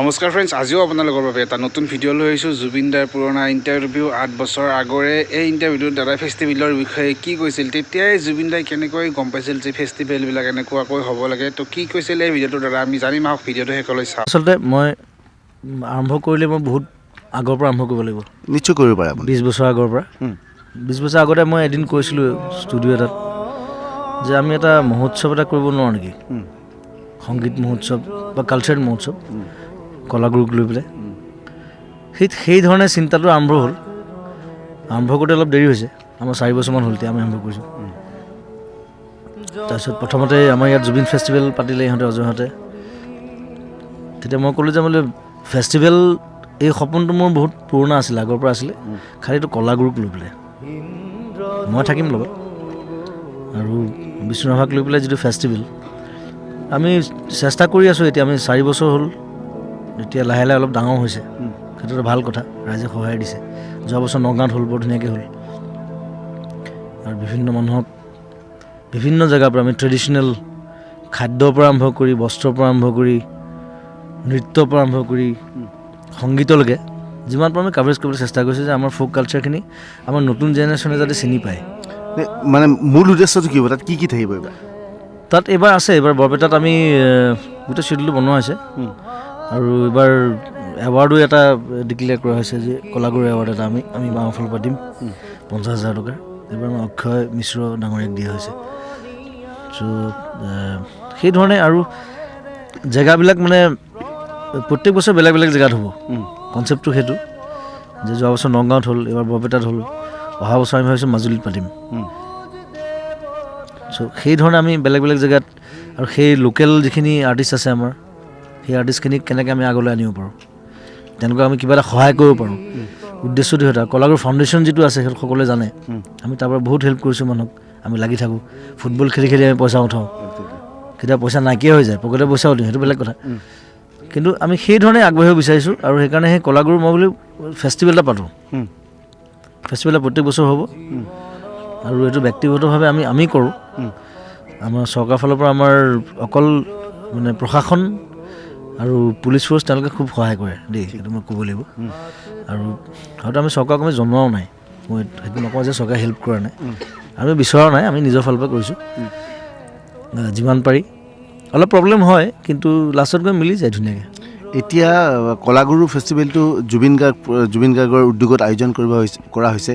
নমস্কাৰ ফ্ৰেণ্ডছ, আজিও আপোনালোকৰ বাবে এটা নতুন ভিডিঅ' লৈ আহিছোঁ। জুবিন দাৰ পুৰণা ইণ্টাৰভিউ 8 বছৰ আগৰে। এই ইণ্টাৰভিউটোত দাদাই ফেষ্টিভেলৰ বিষয়ে কি কৈছিল, তেতিয়াই জুবিন দাই কেনেকৈ গম পাইছিল যে ফেষ্টিভেলবিলাক এনেকুৱাকৈ হ'ব লাগে। তো কি কৈছিল এই ভিডিঅ'টোৰ দ্বাৰা আমি জানিম। আহক ভিডিঅ'টো শেষলৈ চাওঁ। আচলতে মই আৰম্ভ কৰিলে মই বহুত আগৰ পৰা আৰম্ভ কৰিব লাগিব। নিশ্চয় কৰিব পাৰে আপুনি। 20 বছৰ আগৰ পৰা 20 বছৰ আগতে মই এদিন কৈছিলোঁ ষ্টুডিঅ' এটাত যে আমি এটা মহোৎসৱ এটা কৰিব নোৱাৰোঁ নেকি, সংগীত মহোৎসৱ বা কালচাৰেল মহোৎসৱ, কলাগুৰুক লৈ পেলাই। সেই ধৰণে চিন্তাটো আৰম্ভ হ'ল। আৰম্ভ কৰোঁতে অলপ দেৰি হৈছে, আমাৰ 4 বছৰমান হ'ল তেতিয়া আমি আৰম্ভ কৰিছোঁ। তাৰপিছত প্ৰথমতে আমাৰ ইয়াত জুবিন ফেষ্টিভেল পাতিলে ইহঁতে অজয়হঁতে। তেতিয়া মই ক'লোঁ যে বোলে ফেষ্টিভেল, এই সপোনটো মোৰ বহুত পুৰণা আছিলে, আগৰ পৰা আছিলে। খালি এইটো কলাগুৰুক লৈ পেলাই মই থাকিম লগত, আৰু বিষ্ণু ৰাভাক লৈ পেলাই যিটো ফেষ্টিভেল আমি চেষ্টা কৰি আছোঁ। এতিয়া আমি 4 বছৰ হ'ল, এতিয়া লাহে লাহে অলপ ডাঙৰ হৈছে। সেইটো এটা ভাল কথা, ৰাইজে সহায় দিছে। যোৱা বছৰ নগাঁৱত হ'ল, বৰ ধুনীয়াকৈ হ'ল। আৰু বিভিন্ন মানুহক বিভিন্ন জেগাৰ পৰা আমি ট্ৰেডিশ্যনেল খাদ্যৰ পৰা আৰম্ভ কৰি, বস্ত্ৰৰ পৰা আৰম্ভ কৰি, নৃত্যৰ পৰা আৰম্ভ কৰি, সংগীতলৈকে যিমান পাৰোঁ আমি কাভাৰেজ কৰিবলৈ চেষ্টা কৰিছোঁ যে আমাৰ ফ'ক কালচাৰখিনি আমাৰ নতুন জেনেৰেশ্যনে যাতে চিনি পায়। মানে মূল উদ্দেশ্যটো কি হ'ব, তাত কি থাকিব এইবাৰ? তাত এইবাৰ আছে, এইবাৰ বৰপেটাত আমি গোটেই শ্বেডিউলটো বনোৱা হৈছে। আৰু এইবাৰ এৱাৰ্ডো এটা ডিক্লেয়াৰ কৰা হৈছে যে কলাগুৰু এৱাৰ্ড এটা আমি গাঁৱৰ ফালৰ পৰা দিম 50,000 টকাৰ। এইবাৰ আমাৰ অক্ষয় মিশ্ৰ ডাঙৰীয়াক দিয়া হৈছে। চ' সেইধৰণে আৰু জেগাবিলাক মানে প্ৰত্যেক বছৰ বেলেগ বেলেগ জেগাত হ'ব। কনচেপ্টটো সেইটো যে যোৱা বছৰ নগাঁৱত হ'ল, এইবাৰ বৰপেটাত হ'ল, অহা বছৰ আমি ভাবিছোঁ মাজুলীত পাতিম। চ' সেইধৰণে আমি বেলেগ বেলেগ জেগাত, আৰু সেই লোকেল যিখিনি আৰ্টিষ্ট আছে আমাৰ, সেই আৰ্টিষ্টখিনিক কেনেকৈ আমি আগলৈ আনিব পাৰোঁ, তেনেকুৱা আমি কিবা এটা সহায় কৰিব পাৰোঁ। উদ্দেশ্যটো সেইটো। কলাগুৰু ফাউণ্ডেশ্যন যিটো আছে সেইটো সকলোৱে জানে। আমি তাৰ পৰা বহুত হেল্প কৰিছোঁ মানুহক। আমি লাগি থাকোঁ, ফুটবল খেলি খেলি আমি পইচা উঠাওঁ। কেতিয়াবা পইচা নাইকিয়া হৈ যায়, পকেটে পইচাও দিওঁ, সেইটো বেলেগ কথা। কিন্তু আমি সেইধৰণে আগবাঢ়িব বিচাৰিছোঁ। আৰু সেইকাৰণে সেই কলাগুৰু মই বুলি ফেষ্টিভেল এটা পাতোঁ। ফেষ্টিভেল এটা প্ৰত্যেক বছৰ হ'ব। আৰু এইটো ব্যক্তিগতভাৱে আমি কৰোঁ। আমাৰ চৰকাৰৰ ফালৰ পৰা আমাৰ অকল মানে প্ৰশাসন আৰু পুলিচ ফ'ৰ্চ তেওঁলোকে খুব সহায় কৰে দেই, সেইটো মই ক'ব লাগিব। আৰু হয়তো আমি চৰকাৰক আমি জনোৱাও নাই, মই সেইটো নকওঁ যে চৰকাৰে হেল্প কৰা নাই, আমি বিচৰাও নাই, আমি নিজৰ ফালৰ পৰা কৰিছোঁ যিমান পাৰি। অলপ প্ৰব্লেম হয়, কিন্তু লাষ্টত গৈ মিলি যায় ধুনীয়াকৈ। এতিয়া কলাগুৰু ফেষ্টিভেলটো জুবিন গাৰ্গৰ উদ্যোগত আয়োজন কৰা হৈছে।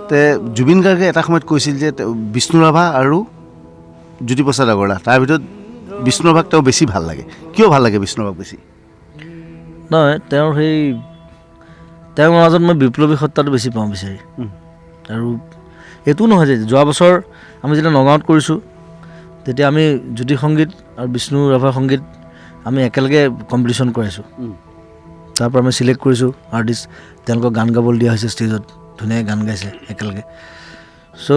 তে জুবিন গাৰ্গে এটা সময়ত কৈছিল যে বিষ্ণু ৰাভা আৰু জ্যোতিপ্ৰসাদ আগৰৱালা, তাৰ ভিতৰত বিষ্ণু ৰাভাক তেওঁ বেছি ভাল লাগে। কিয় ভাল লাগে বিষ্ণু ৰাভাক বেছি? নহয়, তেওঁৰ মাজত মই বিপ্লৱী সত্তাটো বেছি পাওঁ বিচাৰি। আৰু এইটো নহয় যে যোৱা বছৰ আমি যেতিয়া নগাঁৱত কৰিছোঁ, তেতিয়া আমি জ্যোতি সংগীত আৰু বিষ্ণু ৰাভা সংগীত আমি একেলগে কম্পিটিশ্যন কৰাইছোঁ। তাৰ পৰা আমি চিলেক্ট কৰিছোঁ আৰ্টিষ্ট, তেওঁলোকক গান গাবলৈ দিয়া হৈছে ষ্টেজত, ধুনীয়াকৈ গান গাইছে একেলগে। চ'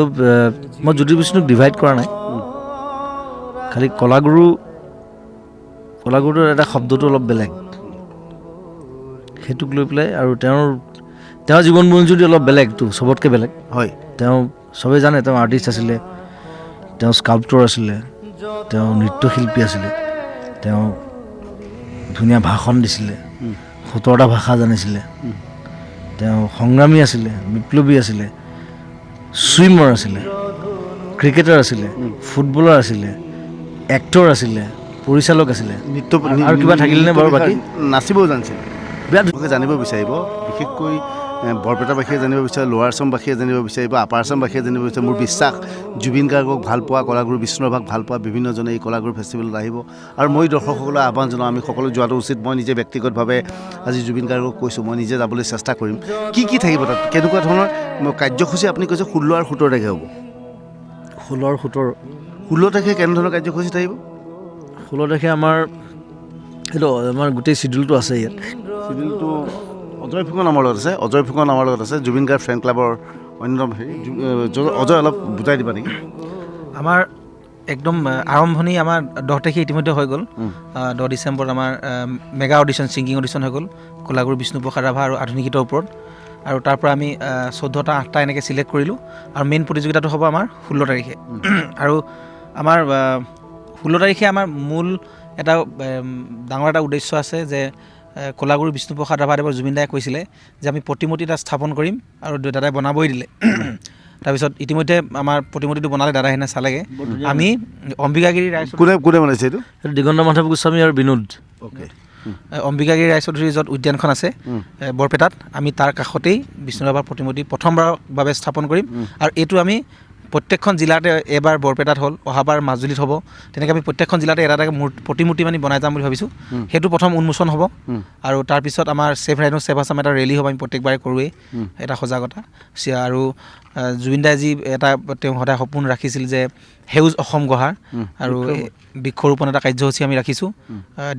মই জ্যোতি বিষ্ণুক ডিভাইড কৰা নাই, খালি কলাগুৰুটোৰ এটা শব্দটো অলপ বেলেগ, সেইটোক লৈ পেলাই। আৰু তেওঁৰ জীৱন বুৰঞ্জীটো অলপ বেলেগটো, চবতকৈ বেলেগ হয়। তেওঁ চবেই জানে তেওঁ আৰ্টিষ্ট আছিলে, তেওঁ স্কাল্পটৰ আছিলে, তেওঁ নৃত্যশিল্পী আছিলে, তেওঁ ধুনীয়া ভাষণ দিছিলে, 17টা ভাষা জানিছিলে, তেওঁ সংগ্ৰামী আছিলে, বিপ্লৱী আছিলে, ছুইমাৰ আছিলে, ক্ৰিকেটাৰ আছিলে, ফুটবলাৰ আছিলে, এক্টৰ আছিলে, পৰিচালক আছিলে, নৃত্য আৰু কিবা থাকিলেনে বাৰু? বাকী নাচিবও জানিছিল। বিৰাট জানিব বিচাৰিব, বিশেষকৈ বৰপেটাবাসীয়ে জানিব বিচাৰে, লোৱাৰ আছামবাসীয়ে জানিব বিচাৰিব, আপাৰ আছামবাসীয়ে জানিব বিচাৰে। মোৰ বিশ্বাস জুবিন গাৰ্গক ভাল পোৱা, কলাগুৰু বিষ্ণু ৰাভাক ভাল পোৱা বিভিন্নজনে এই কলাগুৰু ফেষ্টিভেলত আহিব। আৰু মই দৰ্শকসকলক আহ্বান জনাওঁ, আমি সকলো যোৱাটো উচিত। মই নিজে ব্যক্তিগতভাৱে আজি জুবিন গাৰ্গক কৈছোঁ, মই নিজে যাবলৈ চেষ্টা কৰিম। কি থাকিব তাত, কেনেকুৱা ধৰণৰ কাৰ্যসূচী? আপুনি কৈছে 16 আৰু 17 তাৰিখে হ'ব। 16 আৰু 16 তাৰিখে কেনেধৰণৰ কাৰ্যসূচী থাকিব? 16 তাৰিখে আমাৰ গোটেই চিডিউলটো আছে ইয়াত। চিডিউলটো অজয় ফুকন আমাৰ লগত আছে, জুবিন গাৰ্গ ফেন ক্লাবৰ অন্যতম অজয়, অলপ বুজাই দিবা নেকি? আমাৰ একদম আৰম্ভণি আমাৰ 10 তাৰিখে ইতিমধ্যে হৈ গ'ল। 10 ডিচেম্বৰত আমাৰ মেগা অডিশ্যন, ছিংগিং অডিশ্যন হৈ গ'ল কলাগুৰু বিষ্ণুপ্ৰসাদ ৰাভা আৰু আধুনিক গীতৰ ওপৰত। আৰু তাৰ পৰা আমি 14টা 8টা এনেকৈ চিলেক্ট কৰিলোঁ। আৰু মেইন প্ৰতিযোগিতাটো হ'ব আমাৰ 16 তাৰিখে। আৰু আমাৰ 16 তাৰিখে আমাৰ মূল এটা ডাঙৰ এটা উদ্দেশ্য আছে যে কলাগুৰু বিষ্ণুপ্ৰসাদ ৰাভাদেৱৰ জুবিন দাই কৈছিলে যে আমি প্ৰতিমূৰ্তি এটা স্থাপন কৰিম আৰু দাদাই বনাবই দিলে তাৰপিছত ইতিমধ্যে আমাৰ প্ৰতিমূৰ্তিটো বনালে দাদাই সেনে চালেগৈ আমি অম্বিকাগিৰি কোনে কোনে বনাইছে এইটো দিগন্ত মাধৱ গোস্বামী আৰু বিনোদ অ'কে অম্বিকাগিৰি ৰায়চৌধুৰীৰ য'ত উদ্যানখন আছে বৰপেটাত আমি তাৰ কাষতেই বিষ্ণু ৰাভাৰ প্ৰতিমূৰ্তি প্ৰথমবাৰৰ বাবে স্থাপন কৰিম আৰু এইটো আমি প্ৰত্যেকখন জিলাতে এবাৰ বৰপেটাত হ'ল অহাবাৰ মাজুলীত হ'ব তেনেকৈ আমি প্ৰত্যেকখন জিলাতে এটা এটা প্ৰতিমূৰ্তি মানে বনাই যাম বুলি ভাবিছোঁ সেইটো প্ৰথম উন্মোচন হ'ব আৰু তাৰপিছত আমাৰ ছেভ ৰাইনো ছেভ আছাম এটা ৰেলী হ'ব আমি প্ৰত্যেকবাৰে কৰোঁৱেই এটা সজাগতা আৰু জুবিন দাই যি এটা তেওঁ সদায় সপোন ৰাখিছিল যে সেউজ অসম গঢ়াৰ আৰু বৃক্ষৰোপণ এটা কাৰ্যসূচী আমি ৰাখিছোঁ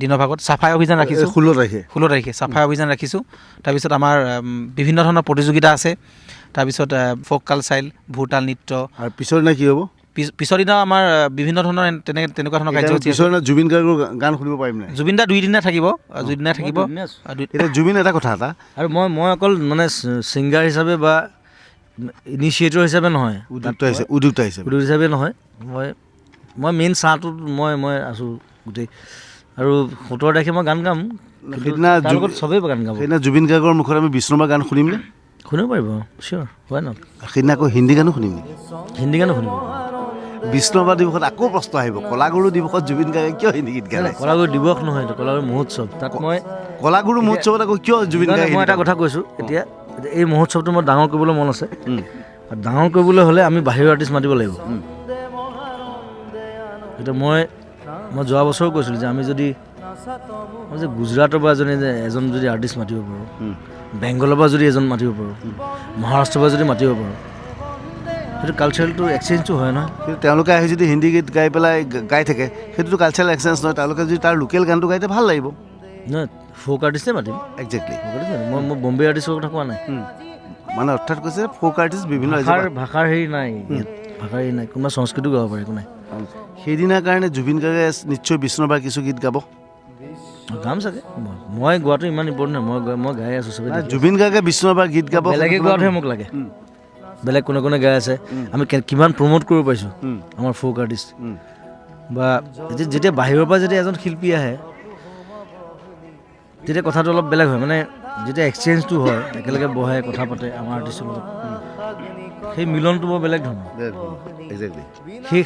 দিনৰ ভাগত চাফাই অভিযান ৰাখিছোঁ 16 তাৰিখে চাফাই অভিযান ৰাখিছোঁ তাৰপিছত আমাৰ বিভিন্ন ধৰণৰ প্ৰতিযোগিতা আছে তাৰপিছত ফ'ক কালচাৰেল ভোৰতাল নৃত্য আৰু পিছৰ দিনা কি হ'ব পিছৰ দিনা আমাৰ বিভিন্ন ধৰণৰ তেনেকুৱা ধৰণৰ কাৰ্যসূচী পিছৰ দিনা জুবিন গাৰ্গৰ গান শুনিব পাৰিম নাই জুবিন দা 2 দিনা থাকিব এতিয়া জুবিন এটা কথা এটা আৰু মই অকল মানে ছিংগাৰ হিচাপে বা ইনিচিয়েটৰ হিচাপে নহয় উদ্যোক্তা হিচাপে নহয় মই মেইন চাহটোত মই আছোঁ গোটেই আৰু 17 তাৰিখে মই গান গাম সেইদিনা চবেই গান গাব সেইদিনা জুবিন গাৰ্গৰ মুখত আমি বিষ্ণুৰাভাৰ গান শুনিমনে শুনিব পাৰিব চিয়'ৰ হয় ন সেইদিনা আকৌ হিন্দী গানো শুনিম নেকি হিন্দী গানো শুনিব বিষ্ণুৰাভা দিৱসত আকৌ প্ৰশ্ন আহিব কলাগুৰু দিৱসত জুবিন গাৰ্গে কিয় হিন্দী গীত গালে কলাগুৰু দিৱস নহয় এইটো কলাগুৰু মহোৎসৱ তাত মই কলাগুৰু মহোৎসৱত আকৌ কিয় জুবিন গাৰ্গে মই এটা কথা কৈছোঁ এতিয়া এই মহোৎসৱটো মই ডাঙৰ কৰিবলৈ মন আছে আৰু ডাঙৰ কৰিবলৈ হ'লে আমি বাহিৰৰ আৰ্টিষ্ট মাতিব লাগিব এতিয়া মই যোৱা বছৰো কৈছিলোঁ যে আমি যদি মই যে গুজৰাটৰ পৰা এজন যদি আৰ্টিষ্ট মাতিব পাৰোঁ বেংগলৰ পৰা যদি এজন মাতিব পাৰোঁ মহাৰাষ্ট্ৰৰ পৰা যদি মাতিব পাৰোঁ সেইটো কালচাৰেলটো এক্সচেঞ্জটো হয় নহয় কিন্তু তেওঁলোকে আহি যদি হিন্দী গীত গাই পেলাই গাই থাকে সেইটোতো কালচাৰেল এক্সচেঞ্জ নহয় তেওঁলোকে যদি তাৰ লোকেল গানটো গাইতে ভাল লাগিব নহয় ফ'ক আৰ্টিষ্টে মাতিম একজেক্টলি মই বম্বে আৰ্টিষ্টৰ কথা কোৱা নাই মানে অৰ্থাৎ কৈছে ফ'ক আৰ্টিষ্ট বিভিন্ন ভাষাৰ হেৰি নাই ভাষাৰ হেৰি নাই কোনোবা সংস্কৃতিও গাব পাৰে একো নাই সেইদিনাৰ কাৰণে জুবিন গাৰ্গে নিশ্চয় বিষ্ণুৰাভাৰ কিছু গীত গাব গাম চাগে মই গোৱাটো ইমান ইম্পৰ্টেণ্ট নহয় মই গাই আছোঁ চবেই জুবিন গাৰ্গে বিষ্ণুৰাভাৰ গীত গাব বেলেগে গোৱাটোহে মোক লাগে বেলেগ কোনে গাই আছে আমি কিমান প্ৰমোট কৰিব পাৰিছোঁ আমাৰ ফ'ক আৰ্টিষ্ট বা যেতিয়া বাহিৰৰ পৰা যেতিয়া এজন শিল্পী আহে তেতিয়া কথাটো অলপ বেলেগ হয় মানে যেতিয়া এক্সচেঞ্জটো হয় একেলগে বহে কথা পাতে আমাৰ আৰ্টিষ্টৰ লগত সেই মিলনটো বৰ বেলেগ ধৰণৰ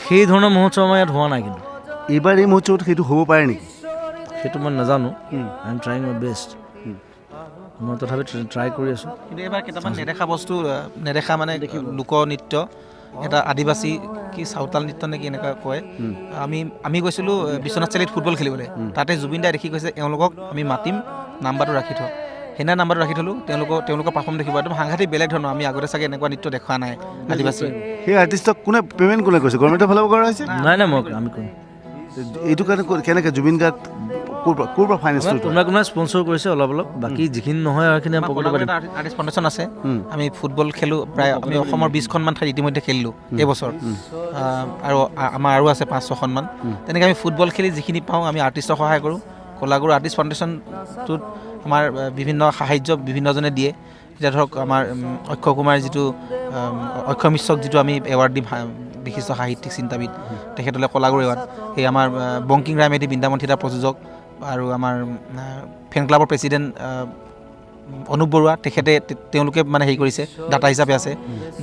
সেই ধৰণৰ মহোৎসৱ আমাৰ ইয়াত হোৱা নাই কিন্তু এইবাৰ এই মহোৎসৱত সেইটো হ'ব পাৰে নেকি সেইটো মই নাজানো I am trying my best মই তথাপি ট্ৰাই কৰি আছোঁ কিন্তু এইবাৰ কেইটামান নেদেখা বস্তু নেদেখা মানে লোকনৃত্য এটা আদিবাসী কি চাওতাল নৃত্য নেকি এনেকুৱা কয় আমি গৈছিলোঁ বিশ্বনাথ চাৰিআলিত ফুটবল খেলিবলৈ তাতে জুবিন দাই দেখি কৈছে এওঁলোকক আমি মাতিম নাম্বাৰটো ৰাখি থওঁ সেইদিনা নাম্বাৰটো ৰাখি থ'লোঁ তেওঁলোকৰ পাৰফৰ্ম দেখিব একদম সাংঘাতিক বেলেগ ধৰণৰ আমি আগতে চাগে এনেকুৱা নৃত্য দেখা নাই আদিবাসী সেই আৰ্টিষ্টক পে'মেণ্ট কোনে কৰিছে গভৰ্ণমেণ্টৰ ফালৰ পৰা কৰা হৈছে নাই আমি কৰিম এইটো কাৰণে কেনেকৈ জুবিন গাৰ্গ ক'ৰ পৰা ফাইনেন্স কোনোবাই স্পনচৰ কৰিছে অলপ বাকী যিখিনি নহয় আৰু সেইখিনি আৰ্টিষ্ট ফাউণ্ডেশ্যন আছে আমি ফুটবল খেলোঁ প্ৰায় আমি অসমৰ 20খনমান ঠাইত ইতিমধ্যে খেলিলোঁ এইবছৰ আৰু আমাৰ আৰু আছে 5-6খনমান তেনেকৈ আমি ফুটবল খেলি যিখিনি পাওঁ আমি আৰ্টিষ্টক সহায় কৰোঁ কলাগুৰু আৰ্টিষ্ট ফাউণ্ডেশ্যনটোত আমাৰ বিভিন্ন সাহাৰ্য বিভিন্নজনে দিয়ে এতিয়া ধৰক আমাৰ অক্ষয় কুমাৰ যিটো অক্ষয় মিশ্ৰক যিটো আমি এৱাৰ্ড দিম বিশিষ্ট সাহিত্যিক চিন্তাবিদ তেখেতলৈ কলাগুৰু এৱাৰ্ড সেই আমাৰ বংকিং ৰায় মেধি বৃন্দাবন থিয়েটাৰ প্ৰযোজক আৰু আমাৰ ফেন ক্লাবৰ প্ৰেছিডেণ্ট অনুপ বৰুৱা তেওঁলোকে মানে হেৰি কৰিছে ডাটা হিচাপে আছে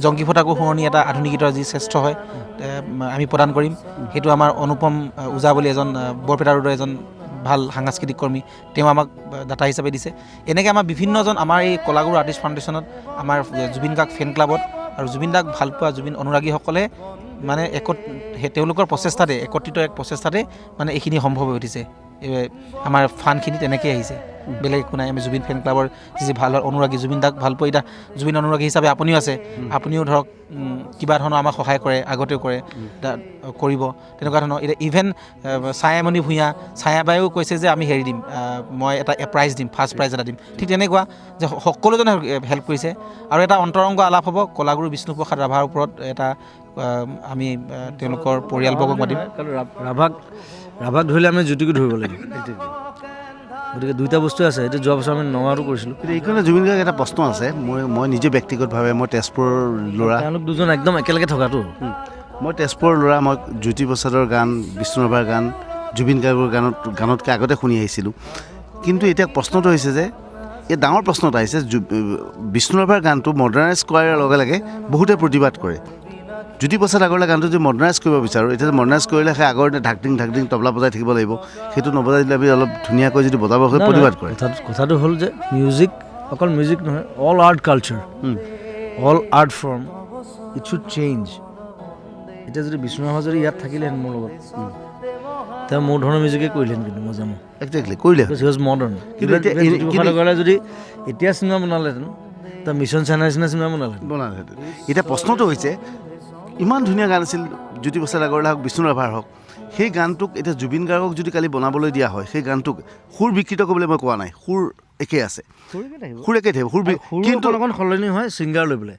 জংকী ফটাকো শুৱনি এটা আধুনিক গীতৰ যি শ্ৰেষ্ঠ হয় আমি প্ৰদান কৰিম সেইটো আমাৰ অনুপম ওজা বুলি এজন বৰপেটা ৰোডৰ এজন ভাল সাংস্কৃতিক কৰ্মী তেওঁ আমাক ডাটা হিচাপে দিছে এনেকৈ আমাৰ বিভিন্নজন আমাৰ এই কলাগুৰু আৰ্টিষ্ট ফাউণ্ডেশ্যনত আমাৰ জুবিন গাৰ্গ ফেন ক্লাবত আৰু জুবিন দাক ভালপোৱা জুবিন অনুৰাগীসকলে মানে তেওঁলোকৰ প্ৰচেষ্টাতে একত্ৰিত এক প্ৰচেষ্টাতে মানে এইখিনি সম্ভৱ হৈ উঠিছে আমাৰ ফাণ্ডখিনি তেনেকৈ আহিছে বেলেগ একো নাই আমি জুবিন ফেন ক্লাবৰ যি ভাল অনুৰাগী জুবিন দাক ভালপোৱা এতিয়া জুবিন অনুৰাগী হিচাপে আপুনিও আছে আপুনিও ধৰক কিবা ধৰণৰ আমাক সহায় কৰে আগতেও কৰিব তেনেকুৱা ধৰণৰ এতিয়া ইভেন ছায়ামণি ভূঞা ছায়াবায়ো কৈছে যে আমি হেৰি দিম মই এটা প্ৰাইজ দিম ফাৰ্ষ্ট প্ৰাইজ এটা দিম ঠিক তেনেকুৱা যে সকলোজনে হেল্প কৰিছে আৰু এটা অন্তৰংগ আলাপ হ'ব কলাগুৰু বিষ্ণুপ্ৰসাদ ৰাভাৰ ওপৰত এটা আমি তেওঁলোকৰ পৰিয়ালবৰ্গক মাতিম ৰাভাক ধৰিলে আমি জ্যোতিকো ধৰিব লাগিব গতিকে দুইটা বস্তু আছে এইটো যোৱা বছৰ আমি নগাঁৱতো কৰিছিলোঁ কিন্তু এইকাৰণে জুবিন গাৰ্গ এটা প্ৰশ্ন আছে মই নিজে ব্যক্তিগতভাৱে মই তেজপুৰৰ ল'ৰা তেওঁলোক দুজন একদম একেলগে থকাটো মই তেজপুৰৰ ল'ৰা মই জ্যোতি প্ৰসাদৰ গান বিষ্ণুৰাভাৰ গান জুবিন গাৰ্গৰ গানতকৈ আগতে শুনি আহিছিলোঁ কিন্তু এতিয়া প্ৰশ্নটো হৈছে যে এই ডাঙৰ প্ৰশ্ন এটা আহিছে বিষ্ণু ৰাভাৰ গানটো মডাৰ্নাইজ কৰাৰ লগে লগে বহুতে প্ৰতিবাদ কৰে জ্যোতিপ্ৰসাদ আগৰৱালা গানটো যদি মডাৰ্নাইজ কৰিব বিচাৰোঁ এতিয়া মডাৰ্নাইজ কৰিলে সেই আগৰ ঢাকটিং তবলা বজাই থাকিব লাগিব সেইটো নবজাই দিলে আমি অলপ ধুনীয়াকৈ যদি বজাব হয় প্ৰতিবাদ কৰে কথাটো হ'ল যে মিউজিক অকল মিউজিক নহয় all art culture all art form it should change এতিয়া যদি বিষ্ণু ৰাভা যদি ইয়াত থাকিলেহেঁতেন মোৰ লগত তেওঁ মোৰ ধৰণৰ মিউজিকে কৰিলেহেঁতেন কিন্তু মই জানো একজেক্টলি কৰিলে হিজ মডাৰ্ণ কিন্তু যদি এতিয়া চিনেমা বনালেহেঁতেন ত মিছন চাইনাৰ নিচিনা চিনেমা বনালেহেঁতেন এতিয়া প্ৰশ্নটো হৈছে ইমান ধুনীয়া গান আছিল জ্যোতিপ্ৰসাদ আগৰৱালা হওক বিষ্ণু ৰাভাৰ হওক সেই গানটোক এতিয়া জুবিন গাৰ্গক যদি কালি বনাবলৈ দিয়া হয় সেই গানটোক সুৰ বিকৃত কৰিবলৈ মই কোৱা নাই সুৰ একেই আছে সুৰ একেই থাকিব সুৰ কিন্তু অকণ সলনি হয় ছিংগাৰ লৈ পেলাই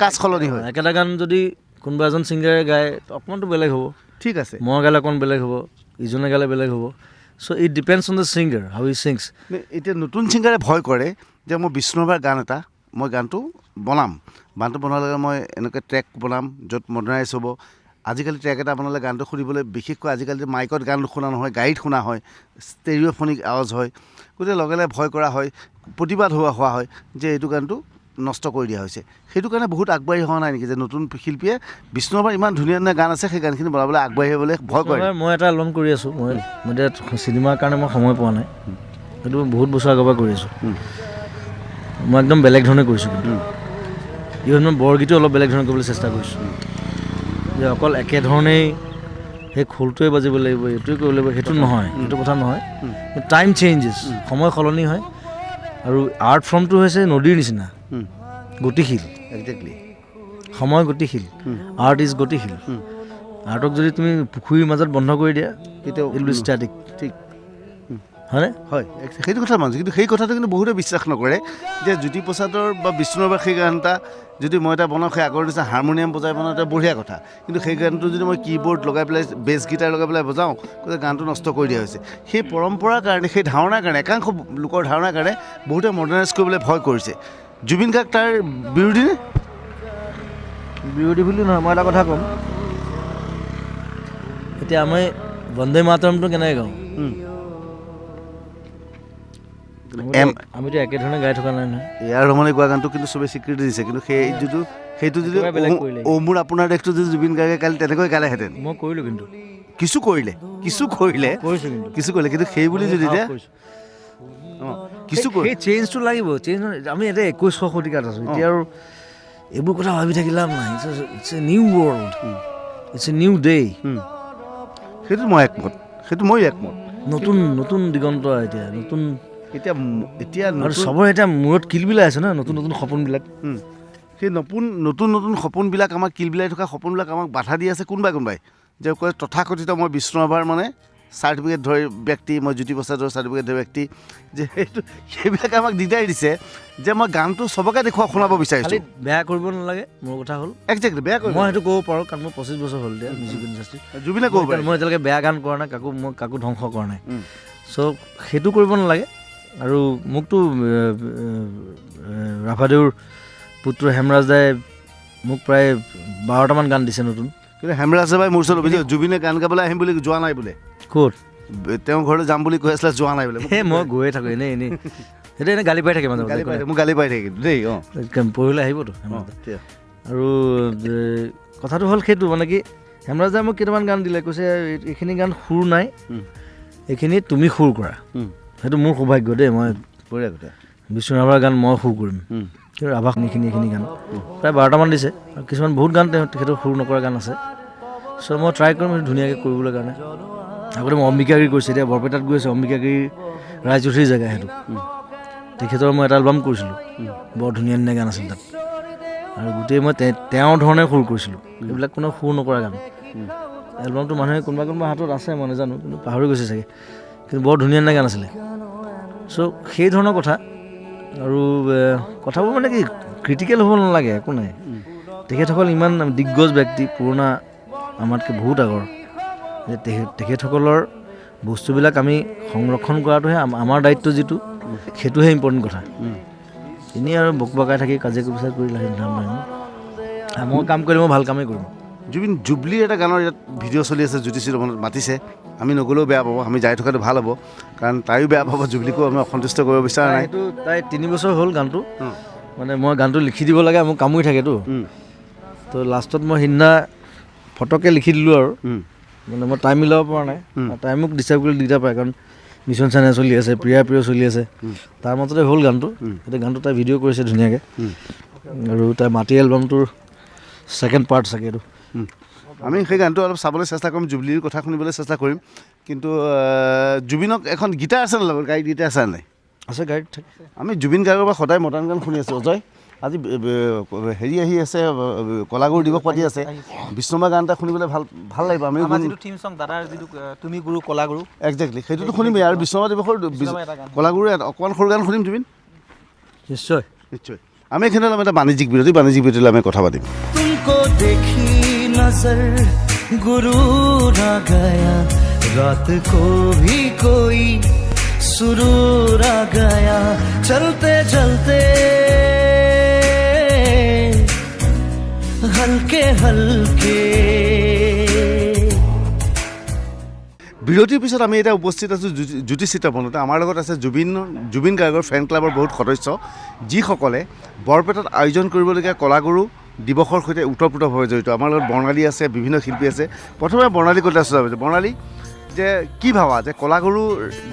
কাজ সলনি হয় একেটা গান যদি কোনোবা এজন ছিংগাৰে গায় অকণমানটো বেলেগ হ'ব ঠিক আছে মই গালে অকণ বেলেগ হ'ব ইজনে গালে বেলেগ হ'ব so' it depends on the singer how he sings এতিয়া নতুন ছিংগাৰে ভয় কৰে যে মই বিষ্ণু ৰাভাৰ গান এটা মই গানটো বনাম গানটো বনোৱাৰ লগে মই এনেকৈ ট্ৰেক বনাম য'ত মডাৰ্নাইজ হ'ব আজিকালি ট্ৰেক এটা বনালে গানটো শুনিবলৈ বিশেষকৈ আজিকালি মাইকত গান শুনা নহয় গাড়ীত শুনা হয় ষ্টেৰিঅ'ফনিক আৱাজ হয় গতিকে লগে লগে ভয় কৰা হয় প্ৰতিবাদ হোৱা হয় যে এইটো গানটো নষ্ট কৰি দিয়া হৈছে সেইটো কাৰণে বহুত আগবাঢ়ি হোৱা নাই নেকি যে নতুন শিল্পীয়ে বিষ্ণু ৰাভাৰ ইমান ধুনীয়া ধুনীয়া গান আছে সেই গানখিনি বনাবলৈ আগবাঢ়ি আহিবলৈ ভয় কৰে মই এটা এলবাম কৰি আছোঁ মই এতিয়া চিনেমাৰ কাৰণে মই সময় পোৱা নাই সেইটো বহুত বছৰ আগৰ পৰা কৰি আছোঁ মই একদম বেলেগ ধৰণে কৰিছোঁ কিন্তু ইভেন মই বৰগীতো অলপ বেলেগ ধৰণে কৰিবলৈ চেষ্টা কৰিছোঁ যে অকল একেধৰণেই সেই খোলটোৱে বাজিব লাগিব এইটোৱে কৰিব লাগিব সেইটো নহয় সেইটো কথা নহয় টাইম চেঞ্জেছ সময় সলনি হয় আৰু আৰ্ট ফৰ্মটো হৈছে নদীৰ নিচিনা গতিশীল একজেক্টলি সময় গতিশীল আৰ্ট ইজ গতিশীল আৰ্টক যদি তুমি পুখুৰীৰ মাজত বন্ধ কৰি দিয়া কেতিয়াও ইট উইল ষ্টেটিক ঠিক হয়নে হয় সেইটো কথা মানিছোঁ কিন্তু সেই কথাটো কিন্তু বহুতে বিশ্বাস নকৰে যে জ্যোতিপ্ৰসাদৰ বা বিষ্ণু ৰাভাৰ সেই গান এটা যদি মই এটা বনাওঁ সেই আগৰ নিচিনা হাৰমনিয়াম বজাই বনাওঁ এটা বঢ়িয়া কথা কিন্তু সেই গানটো যদি মই কীবৰ্ড লগাই পেলাই বেছ গীটাৰ লগাই পেলাই বজাওঁ গতিকে গানটো নষ্ট কৰি দিয়া হৈছে সেই পৰম্পৰাৰ কাৰণে সেই ধাৰণাৰ কাৰণে একাংশ লোকৰ ধাৰণাৰ কাৰণে বহুতে মডাৰ্নাইজ কৰিবলৈ ভয় কৰিছে জুবিন গাৰ্গ তাৰ বিৰোধী নে বিৰোধী বুলি নহয় মই এটা কথা ক'ম এতিয়া আমি বন্দে মাতৰমটো কেনেকৈ গাওঁ আমিতো একেধৰণে গাই থকা নাই নহয় ইয়াৰ ৰমনে গোৱা গানটো কিন্তু চবেই স্বীকৃতি দিছে কিন্তু সেইটো যদি মোৰ আপোনাৰ দেশটো যদি জুবিন গাৰ্গে কালি তেনেকৈ গালেহেঁতেন মই কৰিলোঁ কিন্তু কিছু কৰিলে কিন্তু সেই বুলি যদি এতিয়া কিছু সেই চেঞ্জটো লাগিব চেঞ্জ আমি এতিয়া 21শ শতিকাত আছোঁ এতিয়া আৰু এইবোৰ কথা ভাবি থাকি লাভ নাই it's a new world it's a new day সেইটো মই একমত নতুন দিগন্ত এতিয়া নতুন এতিয়া আৰু চবৰে এতিয়া মূৰত কিলবিলাই আছে ন নতুন সপোনবিলাক সেই নতুন সপোনবিলাক আমাক কিলবিলাই থকা সপোনবিলাক আমাক বাধা দি আছে কোনোবাই যে কয় তথাকথিত মই বিষ্ণু ৰাভাৰ মানে চাৰ্টিফিকেট ধৰি ব্যক্তি মই জ্যোতিপ্ৰসাদৰ চাৰ্টিফিকেট ধৰি ব্যক্তি যে সেইবিলাকে আমাক দিগদাৰি দিছে যে মই গানটো চবকে শুনাব বিচাৰিছোঁ বেয়া কৰিব নালাগে মোৰ কথা হ'ল একজেক্টলি বেয়া কৰিব মই সেইটো ক'ব পাৰোঁ কাৰণ মোৰ 25 বছৰ হ'ল এতিয়া মিউজিক ইণ্ডাষ্ট্ৰী জুবিনে ক'ব পাৰে মই এতিয়ালৈকে বেয়া গান কৰা নাই কাকো ধ্বংস কৰা নাই চ' সেইটো কৰিব নালাগে আৰু মোকতো ৰাভাদেউৰ পুত্ৰ হেমৰাজ দাই মোক প্ৰায় 12টামান গান দিছে নতুন কিন্তু হেমৰাজ দাই মোৰ ওচৰত অভিযোগ জুবিনে গান গাবলৈ আহিম বুলি যোৱা নাই বোলে ক'ত তেওঁ ঘৰলৈ যাম বুলি কৈ আছিলে যোৱা নাই বোলে মই গৈয়ে থাকোঁ এনেই সেইটো এনেই গালি পাই থাকে মাজে মোক গালি পাই থাকে দেই পঢ়িলে আহিবতো আৰু কথাটো হ'ল সেইটো মানে কি হেমৰাজ দাই মোক কেইটামান গান দিলে কৈছে এইখিনি গান সুৰ নাই এইখিনি তুমি সুৰ কৰা সেইটো মোৰ সৌভাগ্য দেই মই বঢ়িয়া কথা বিষ্ণু ৰাভাৰ গান মই সুৰ কৰিম কিন্তু ৰাভা এইখিনি গান প্ৰায় 12টামান দিছে আৰু কিছুমান বহুত গান তেখেতৰ সুৰ নকৰা গান আছে চ' মই ট্ৰাই কৰিম সেইটো ধুনীয়াকৈ কৰিবলৈ কাৰণে আগতে মই অম্বিকাগিৰি কৰিছোঁ এতিয়া বৰপেটাত গৈ আছোঁ অম্বিকাগিৰি ৰাইজুঠিৰ জেগা সেইটো তেখেতৰ মই এটা এলবাম কৰিছিলোঁ বৰ ধুনীয়া গান আছিল তাত আৰু গোটেই মই তেওঁৰ ধৰণে সুৰ কৰিছিলোঁ এইবিলাক কোনো সুৰ নকৰা গান এলবামটো মানুহে কোনোবা হাতত আছে মই নাজানো কিন্তু পাহৰি গৈছে চাগে কিন্তু বৰ ধুনীয়া গান আছিলে চ' সেই ধৰণৰ কথা আৰু কথাবোৰ মানে কি ক্ৰিটিকেল হ'ব নালাগে একো নাই তেখেতসকল ইমান দিগ্গজ ব্যক্তি পুৰণা আমাতকৈ বহুত আগৰ যে তেখেতসকলৰ বস্তুবিলাক আমি সংৰক্ষণ কৰাটোহে আমাৰ দায়িত্ব যিটো সেইটোহে ইম্পৰ্টেণ্ট কথা এনেই আৰু বকবকাই থাকি কাজিয়া কুবিচাৰ কৰি লাহে মই কাম কৰিলে মই ভাল কামেই কৰিম জুবিলিৰ এটা গানৰ ইয়াত ভিডিঅ' চলি আছে জ্যোতিষী ৰমনত মাতিছে আমি নগ'লেও বেয়া পাব, আমি যাই থকাটো ভাল হ'ব, কাৰণ তাইও বেয়া পাব, জুবলিকো আমি অসন্তুষ্ট কৰিব বিচৰা নাই। সেইটো তাই 3 বছৰ হ'ল গানটো, মানে মই গানটো লিখি দিব লাগে, মোক কামুৰি থাকেতো, তো লাষ্টত মই সিদিনা ফটককৈ লিখি দিলোঁ আৰু মানে মই টাইম মিলাব পৰা নাই, তাই মোক ডিষ্টাৰ্ব কৰি দিগদাৰ পায়, কাৰণ মিছন চাইনা চলি আছে, প্ৰিয় চলি আছে, তাৰ মাজতে হ'ল গানটো। এতিয়া গানটো তাই ভিডিঅ' কৰিছে ধুনীয়াকৈ, আৰু তাই মাটি এলবামটোৰ ছেকেণ্ড পাৰ্ট চাগে এইটো। আমি সেই গানটো অলপ চাবলৈ চেষ্টা কৰিম, জুবলিৰ কথা শুনিবলৈ চেষ্টা কৰিম। কিন্তু জুবিনক এখন গীটাৰ আছে লগত, গাড়ীত গীটাৰ আছে নাই? আছে, গাড়ীত থাকে। আমি জুবিন গাৰ্গৰ পৰা সদায় মডাৰ্ণ গান শুনি আছোঁ। অজয়, আজি হেৰি আহি আছে, কলাগুৰু দিৱস পাতি আছে, বিষ্ণুমা গান এটা শুনিবলৈ ভাল লাগিব। আমি যিটো থিম চং দাদাৰ যিটো তুমি গুৰু কলা গুৰু, একজেক্টলি সেইটোতো শুনিমেই। আৰু বিষ্ণুমা দিৱসৰ কলাগুৰু অকণমান সৰু গান শুনিম জুবিন, নিশ্চয় নিশ্চয়। আমি এইখিনি অলপ এটা বাণিজ্যিক বিৰতিলৈ আমি কথা পাতিম। तुमको देखी नजर गुरूर आ गया, रात को भी कोई सुरूर आ गया, चलते चलते हल्के हल्के। বিৰতিৰ পিছত আমি এতিয়া উপস্থিত আছোঁ জ্যোতি চিত্ৰপথতে। আমাৰ লগত আছে জুবিন গাৰ্গৰ ফেন ক্লাবৰ বহুত সদস্য, যিসকলে বৰপেটাত আয়োজন কৰিবলগীয়া কলাগুৰু দিৱসৰ সৈতে ওতঃপ্ৰোতভাৱে জড়িত। আমাৰ লগত বৰ্ণালী আছে, বিভিন্ন শিল্পী আছে। প্ৰথমে বৰ্ণালী কথা আছোঁ। বৰ্ণালী, যে কি ভাবা যে কলাগুৰু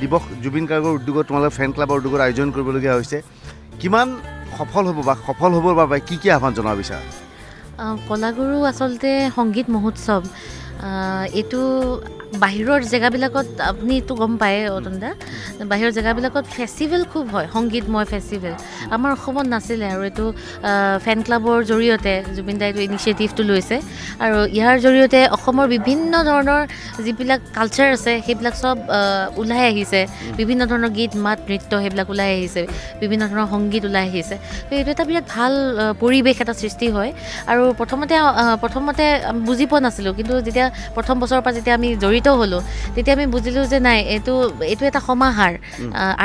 দিৱস জুবিন গাৰ্গৰ উদ্যোগত তোমালোকে ফেন ক্লাবৰ উদ্যোগত আয়োজন কৰিবলগীয়া হৈছে, কিমান সফল হ'ব বা সফল হ'বৰ বাবে কি কি আহ্বান জনাব বিচাৰা? কলাগুৰু আচলতে সংগীত মহোৎসৱ, এইটো বাহিৰৰ জেগাবিলাকত আপুনিতো গম পায় অতন্দা, বাহিৰৰ জেগাবিলাকত ফেষ্টিভেল খুব হয়, সংগীতময় ফেষ্টিভেল। আমাৰ অসমত নাছিলে, আৰু এইটো ফেন ক্লাবৰ জৰিয়তে জুবিন দাই এইটো ইনিচিয়েটিভটো লৈছে, আৰু ইয়াৰ জৰিয়তে অসমৰ বিভিন্ন ধৰণৰ যিবিলাক কালচাৰ আছে সেইবিলাক চব ওলাই আহিছে, বিভিন্ন ধৰণৰ গীত মাত নৃত্য সেইবিলাক ওলাই আহিছে, বিভিন্ন ধৰণৰ সংগীত ওলাই আহিছে। তো এইটো এটা বিৰাট ভাল পৰিৱেশ এটা সৃষ্টি হয়। আৰু প্ৰথমতে বুজি পোৱা নাছিলোঁ, কিন্তু যেতিয়া প্ৰথম বছৰৰ পৰা যেতিয়া আমি জড়িত হ'লোঁ, তেতিয়া আমি বুজিলোঁ যে নাই, এইটো এটা সমাহাৰ,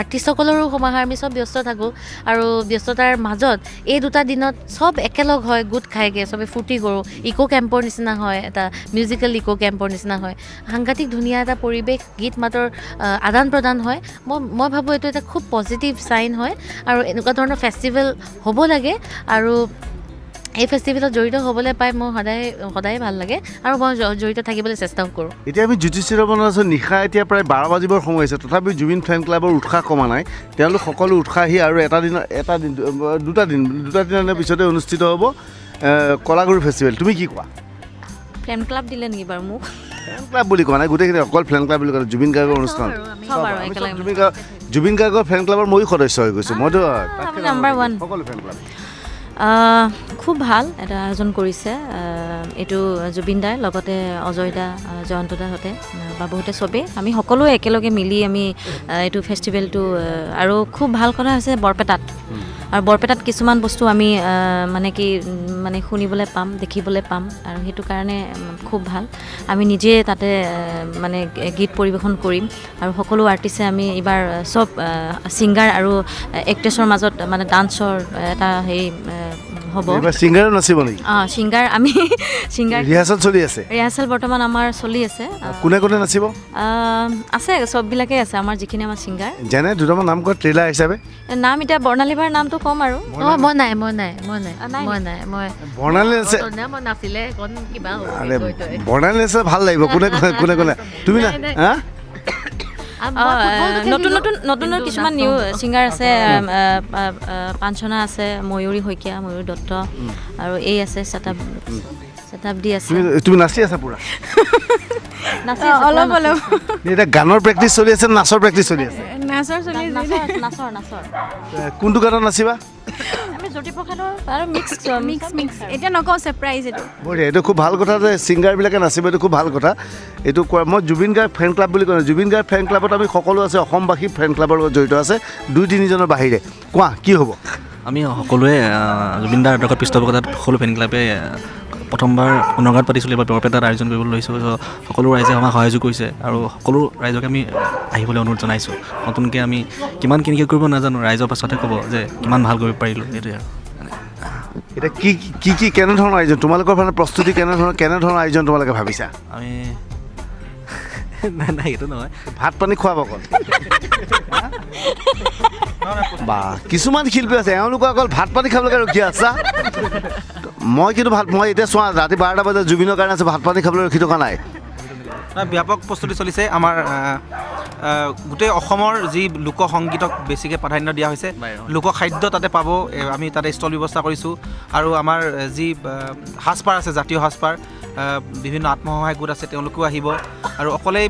আৰ্টিষ্টসকলৰো সমাহাৰ। আমি চব ব্যস্ত থাকোঁ, আৰু ব্যস্ততাৰ মাজত এই দুটা দিনত চব একেলগ হয়, গোট খাইগৈ, চবে ফূৰ্তি কৰোঁ। ইক' কেম্পৰ নিচিনা হয়, এটা মিউজিকেল ইক' কেম্পৰ নিচিনা হয়, সাংঘাতিক ধুনীয়া এটা পৰিৱেশ, গীত মাতৰ আদান প্ৰদান হয়। মই ভাবোঁ এইটো এটা খুব পজিটিভ চাইন হয়, আৰু এনেকুৱা ধৰণৰ ফেষ্টিভেল হ'ব লাগে। আৰু এই ফেষ্টিভেলত জড়িত হ'বলৈ পাই মোৰ সদায় ভাল লাগে, আৰু মই জড়িত থাকিবলৈ চেষ্টাও কৰোঁ। এতিয়া আমি জ্যোতি চিত্ৰপথত আছোঁ, নিশা এতিয়া প্ৰায় 12 বাজিবৰ সময় হৈছে, তথাপিও জুবিন ফেন ক্লাবৰ উৎসাহ কমা নাই। তেওঁলোক সকলো উৎসাহী, আৰু দুটা দিনৰ পিছতে অনুষ্ঠিত হ'ব কলাগুৰু ফেষ্টিভেল। তুমি কি কোৱা? ফেন ক্লাব দিলে নেকি বাৰু মোক? ফেন ক্লাব বুলি কোৱা নাই, গোটেইখিনি অকল ফেন ক্লাব বুলি কোৱা নাই। জুবিন গাৰ্গৰ অনুষ্ঠান, জুবিন গাৰ্গৰ ফেন ক্লাবৰ ময়ো সদস্য হৈ গৈছোঁ। মইতো নাম্বাৰ 1 সকলো ফেন ক্লাব। খুব ভাল এটা আয়োজন কৰিছে এইটো জুবিন দাৰ লগতে অজয় দা, জয়ন্ত দাহঁতে, বাবুহঁতে চবেই আমি সকলোৱে একেলগে মিলি আমি এইটো ফেষ্টিভেলটো, আৰু খুব ভাল কথা হৈছে বৰপেটাত, আৰু বৰপেটাত কিছুমান বস্তু আমি মানে শুনিবলৈ পাম, দেখিবলৈ পাম, আৰু সেইটো কাৰণে খুব ভাল। আমি নিজে তাতে মানে গীত পৰিৱেশন কৰিম, আৰু সকলো আৰ্টিষ্টে আমি এইবাৰ চব ছিংগাৰ আৰু এক্ট্ৰেছৰ মাজত মানে ডান্সৰ এটা হেৰি হ'ব। ছিংগাৰো নাচিব নেকি? ছিংগাৰ ৰিহাৰ্চেল চলি আছে? ৰিহাৰ্চেল বৰ্তমান আমাৰ চলি আছে। কোনে নাচিব? আছে, চববিলাকেই আছে আমাৰ যিখিনি আমাৰ ছিংগাৰ। যেনে দুটামান নাম কোৱা ট্ৰেইলাৰ হিচাপে। নাম এতিয়া বৰ্ণালী বাৰ নামটো ক'ম আৰু। মই নাই বৰ্ণালী আছে, মই নাছিলে কিবা বৰ্ণালী আছে, ভাল লাগিব। কোনে তুমি না? নতুন কিছুমান নিউ ছিংগাৰ আছে, পাঞ্চনা আছে, ময়ূৰী শইকীয়া, ময়ূৰী দত্ত, আৰু এই আছে শতাব্দী আছে। তুমি নাচি আছা পুৰা? অলপ এতিয়া গানৰ প্ৰেক্টিচ চলি আছে, নাচৰ প্ৰেক্টিচ চলি আছে? নাচৰ কোনটো গানত নাচিবা? এতিয়া নকওঁ, ছাৰপ্ৰাইজ এইটো। বঢ়িয়া, এইটো খুব ভাল কথা যে ছিংগাৰবিলাকে নাচিব, এইটো খুব ভাল কথা। এইটো কোৱা মই জুবিন গাৰ্গ ফেন ক্লাব বুলি কওঁ। জুবিন গাৰ্গ ফেন ক্লাবত আমি সকলো আছে, অসমবাসী ফেন ক্লাবৰ লগত জড়িত আছে, 2-3জনৰ বাহিৰে। কোৱা কি হ'ব? আমি সকলোৱে জুবিন দাৰ লগত পৃষ্ঠপোষকতাত সকলো ফেন ক্লাবে প্ৰথমবাৰ নগাঁৱত পাতিছিলোঁ, এবাৰ বৰপেটাত আয়োজন কৰিবলৈ লৈছোঁ। সকলো ৰাইজে আমাক সহযোগ কৰিছে, আৰু সকলো ৰাইজক আমি আহিবলৈ অনুৰোধ জনাইছোঁ। নতুনকৈ আমি কিমান কেনেকৈ কৰিব নাজানো, ৰাইজৰ পাছতহে ক'ব যে কিমান ভাল কৰিব পাৰিলোঁ। সেইটোৱে আৰু। এতিয়া কি কেনেধৰণৰ আয়োজন তোমালোকৰ ফালে প্ৰস্তুতি, কেনেধৰণৰ আয়োজন তোমালোকে ভাবিছা? আমি নাই নাই এইটো নহয় ভাত পানী খুৱাব অকল বা কিছুমান শিল্পী আছে এওঁলোকৰ অকল ভাত পানী খাবলৈকে ৰখি আছা মই কিন্তু মই এতিয়া চোৱা ৰাতি 12টা বজাত জুবিনৰ কাৰণে আছে ভাত পানী খাবলৈ ৰখি থকা নাই ব্যাপক প্ৰস্তুতি চলিছে আমাৰ গোটেই অসমৰ যি লোকসংগীতক বেছিকৈ প্ৰাধান্য দিয়া হৈছে লোকখাদ্য তাতে পাব আমি তাতে ষ্টল ব্যৱস্থা কৰিছোঁ আৰু আমাৰ যি সাজপাৰ আছে জাতীয় সাজপাৰ বিভিন্ন আত্মসহায়ক গোট আছে তেওঁলোকেও আহিব আৰু অকলেই